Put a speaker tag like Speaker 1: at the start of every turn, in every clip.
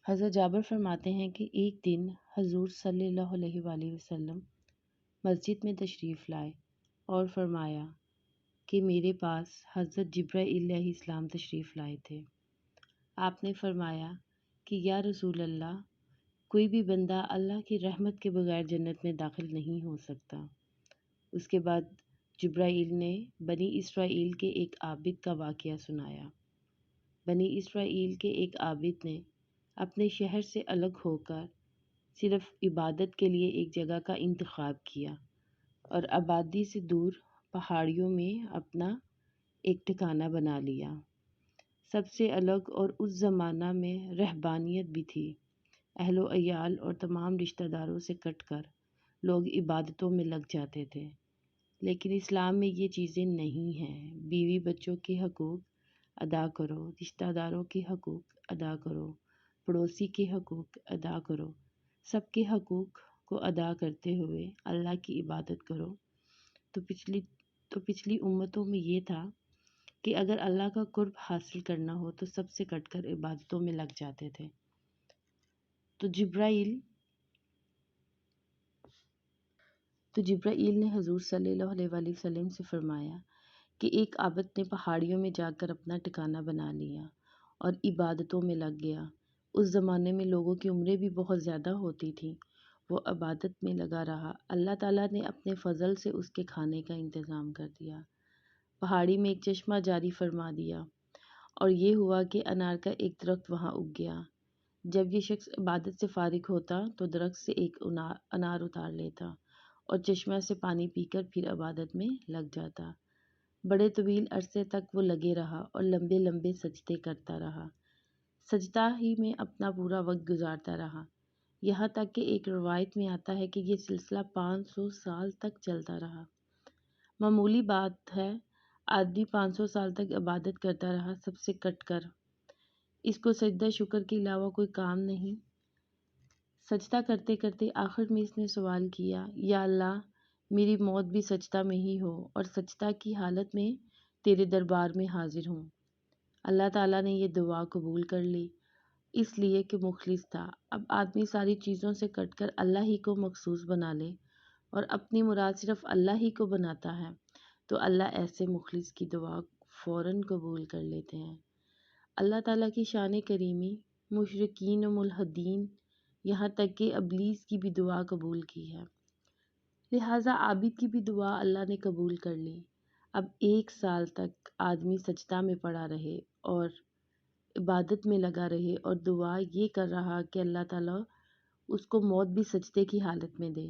Speaker 1: حضرت جابر فرماتے ہیں کہ ایک دن حضور صلی اللہ علیہ وآلہ وسلم مسجد میں تشریف لائے اور فرمایا کہ میرے پاس حضرت جبرائیل علیہ السلام تشریف لائے تھے۔ آپ نے فرمایا کہ یا رسول اللہ، کوئی بھی بندہ اللہ کی رحمت کے بغیر جنت میں داخل نہیں ہو سکتا۔ اس کے بعد جبرائیل نے بنی اسرائیل کے ایک عابد کا واقعہ سنایا۔ بنی اسرائیل کے ایک عابد نے اپنے شہر سے الگ ہو کر صرف عبادت کے لیے ایک جگہ کا انتخاب کیا اور آبادی سے دور پہاڑیوں میں اپنا ایک ٹھکانہ بنا لیا۔ سب سے الگ، اور اس زمانہ میں رہبانیت بھی تھی۔ اہل و عیال اور تمام رشتہ داروں سے کٹ کر لوگ عبادتوں میں لگ جاتے تھے۔ لیکن اسلام میں یہ چیزیں نہیں ہیں۔ بیوی بچوں کے حقوق ادا کرو، رشتہ داروں کے حقوق ادا کرو، پڑوسی کے حقوق ادا کرو، سب کے حقوق کو ادا کرتے ہوئے اللہ کی عبادت کرو۔ تو پچھلی امتوں میں یہ تھا کہ اگر اللہ کا قرب حاصل کرنا ہو تو سب سے کٹ کر عبادتوں میں لگ جاتے تھے۔ تو جبرائیل نے حضور صلی اللہ علیہ وآلہ وسلم سے فرمایا کہ ایک عابد نے پہاڑیوں میں جا کر اپنا ٹھکانہ بنا لیا اور عبادتوں میں لگ گیا۔ اس زمانے میں لوگوں کی عمریں بھی بہت زیادہ ہوتی تھیں۔ وہ عبادت میں لگا رہا۔ اللہ تعالیٰ نے اپنے فضل سے اس کے کھانے کا انتظام کر دیا۔ پہاڑی میں ایک چشمہ جاری فرما دیا اور یہ ہوا کہ انار کا ایک درخت وہاں اگ گیا۔ جب یہ شخص عبادت سے فارغ ہوتا تو درخت سے ایک انار اتار لیتا اور چشمہ سے پانی پی کر پھر عبادت میں لگ جاتا۔ بڑے طویل عرصے تک وہ لگے رہا اور لمبے لمبے سجدے کرتا رہا۔ سجدہ ہی میں اپنا پورا وقت گزارتا رہا، یہاں تک کہ ایک روایت میں آتا ہے کہ یہ سلسلہ 500 سال تک چلتا رہا۔ معمولی بات ہے، آدمی 500 سال تک عبادت کرتا رہا، سب سے کٹ کر۔ اس کو سجدہ شکر کے علاوہ کوئی کام نہیں۔ سجدہ کرتے کرتے آخر میں اس نے سوال کیا، یا اللہ، میری موت بھی سجدہ میں ہی ہو اور سجدہ کی حالت میں تیرے دربار میں حاضر ہوں۔ اللہ تعالیٰ نے یہ دعا قبول کر لی، اس لیے کہ مخلص تھا۔ اب آدمی ساری چیزوں سے کٹ کر اللہ ہی کو مخصوص بنا لے اور اپنی مراد صرف اللہ ہی کو بناتا ہے تو اللہ ایسے مخلص کی دعا فوراً قبول کر لیتے ہیں۔ اللہ تعالیٰ کی شان کریمی مشرکین و ملحدین، یہاں تک کہ ابلیس کی بھی دعا قبول کی ہے۔ لہٰذا عابد کی بھی دعا اللہ نے قبول کر لی۔ اب 1 سال تک آدمی سجدہ میں پڑا رہے اور عبادت میں لگا رہے اور دعا یہ کر رہا کہ اللہ تعالیٰ اس کو موت بھی سجدے کی حالت میں دے۔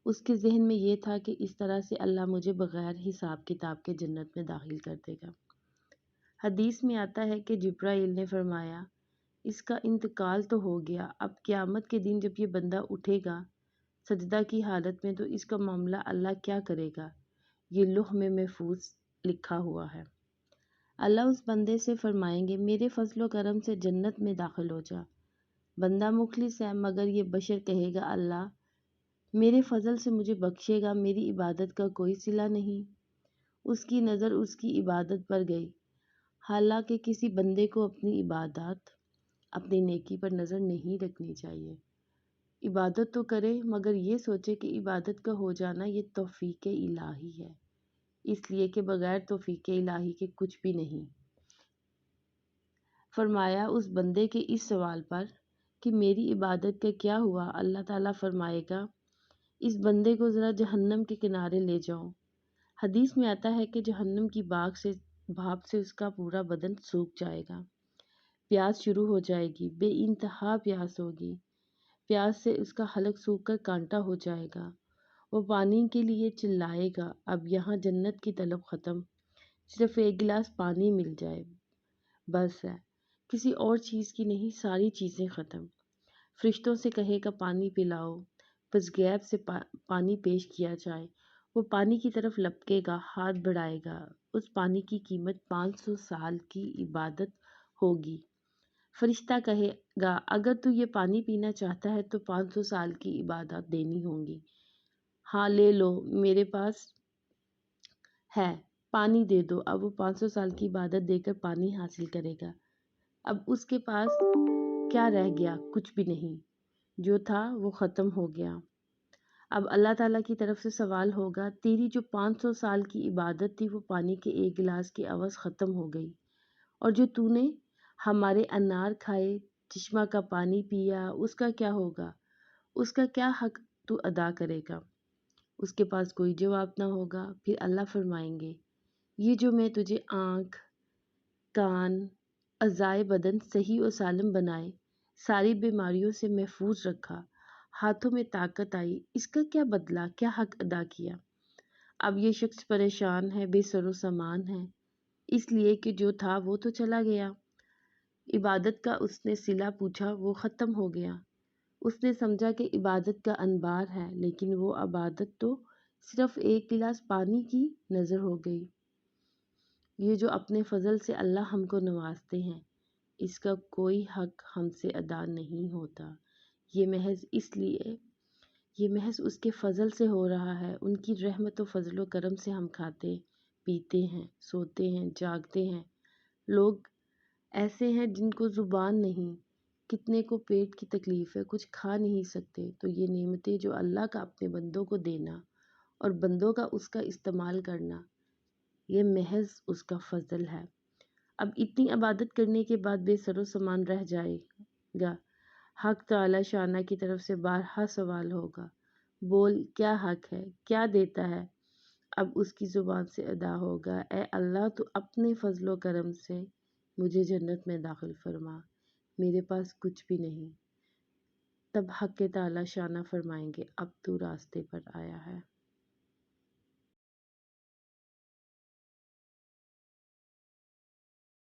Speaker 1: اس کے ذہن میں یہ تھا کہ اس طرح سے اللہ مجھے بغیر حساب کتاب کے جنت میں داخل کر دے گا۔ حدیث میں آتا ہے کہ جبرائیل نے فرمایا، اس کا انتقال تو ہو گیا، اب قیامت کے دن جب یہ بندہ اٹھے گا سجدہ کی حالت میں تو اس کا معاملہ اللہ کیا کرے گا؟ یہ لوح میں محفوظ لکھا ہوا ہے۔ اللہ اس بندے سے فرمائیں گے، میرے فضل و کرم سے جنت میں داخل ہو جا۔ بندہ مخلص ہے، مگر یہ بشر کہے گا، اللہ میرے فضل سے مجھے بخشے گا، میری عبادت کا کوئی صلہ نہیں۔ اس کی نظر اس کی عبادت پر گئی، حالانکہ کسی بندے کو اپنی عبادات، اپنی نیکی پر نظر نہیں رکھنی چاہیے۔ عبادت تو کرے مگر یہ سوچے کہ عبادت کا ہو جانا یہ توفیق الہی ہے، اس لیے کہ بغیر توفیق الہی کے کچھ بھی نہیں۔ فرمایا اس بندے کے اس سوال پر کہ میری عبادت کا کیا ہوا، اللہ تعالیٰ فرمائے گا، اس بندے کو ذرا جہنم کے کنارے لے جاؤ۔ حدیث میں آتا ہے کہ جہنم کی بھاپ سے اس کا پورا بدن سوکھ جائے گا، پیاس شروع ہو جائے گی، بے انتہا پیاس ہوگی، پیاس سے اس کا حلق سوکھ کر کانٹا ہو جائے گا، وہ پانی کے لیے چلائے گا، اب یہاں جنت کی طلب ختم، صرف ایک گلاس پانی مل جائے بس ہے، کسی اور چیز کی نہیں، ساری چیزیں ختم۔ فرشتوں سے کہے گا پانی پلاؤ، بس غیب سے پانی پیش کیا جائے، وہ پانی کی طرف لپکے گا، ہاتھ بڑھائے گا، اس پانی کی قیمت 500 سال کی عبادت ہوگی۔ فرشتہ کہے گا، اگر تو یہ پانی پینا چاہتا ہے تو 500 سال کی عبادت دینی ہوں گی۔ ہاں لے لو، میرے پاس ہے، پانی دے دو۔ اب وہ 500 سال کی عبادت دے کر پانی حاصل کرے گا۔ اب اس کے پاس کیا رہ گیا؟ کچھ بھی نہیں، جو تھا وہ ختم ہو گیا۔ اب اللہ تعالیٰ کی طرف سے سوال ہوگا، تیری جو 500 سال کی عبادت تھی وہ پانی کے ایک گلاس کی عوض ختم ہو گئی، اور جو تو نے ہمارے انار کھائے، چشمہ کا پانی پیا، اس کا کیا ہوگا؟ اس کا کیا حق تو ادا کرے گا؟ اس کے پاس کوئی جواب نہ ہوگا۔ پھر اللہ فرمائیں گے، یہ جو میں تجھے آنکھ، کان، اعضائے بدن صحیح و سالم بنائے، ساری بیماریوں سے محفوظ رکھا، ہاتھوں میں طاقت آئی، اس کا کیا بدلہ، کیا حق ادا کیا؟ اب یہ شخص پریشان ہے، بے سر و سامان ہے، اس لیے کہ جو تھا وہ تو چلا گیا۔ عبادت کا اس نے صلہ پوچھا، وہ ختم ہو گیا۔ اس نے سمجھا کہ عبادت کا انبار ہے، لیکن وہ عبادت تو صرف ایک گلاس پانی کی نظر ہو گئی۔ یہ جو اپنے فضل سے اللہ ہم کو نوازتے ہیں، اس کا کوئی حق ہم سے ادا نہیں ہوتا۔ یہ محض اس کے فضل سے ہو رہا ہے۔ ان کی رحمت و فضل و کرم سے ہم کھاتے، پیتے ہیں، سوتے ہیں، جاگتے ہیں۔ لوگ ایسے ہیں جن کو زبان نہیں، کتنے کو پیٹ کی تکلیف ہے، کچھ کھا نہیں سکتے۔ تو یہ نعمتیں جو اللہ کا اپنے بندوں کو دینا اور بندوں کا اس کا استعمال کرنا، یہ محض اس کا فضل ہے۔ اب اتنی عبادت کرنے کے بعد بے سر و سامان رہ جائے گا۔ حق تعالی شانہ کی طرف سے بارہا سوال ہوگا، بول کیا حق ہے، کیا دیتا ہے؟ اب اس کی زبان سے ادا ہوگا، اے اللہ تو اپنے فضل و کرم سے مجھے جنت میں داخل فرما، میرے پاس کچھ بھی نہیں۔ تب حق تعالی شانہ فرمائیں گے، اب تو راستے پر آیا ہے۔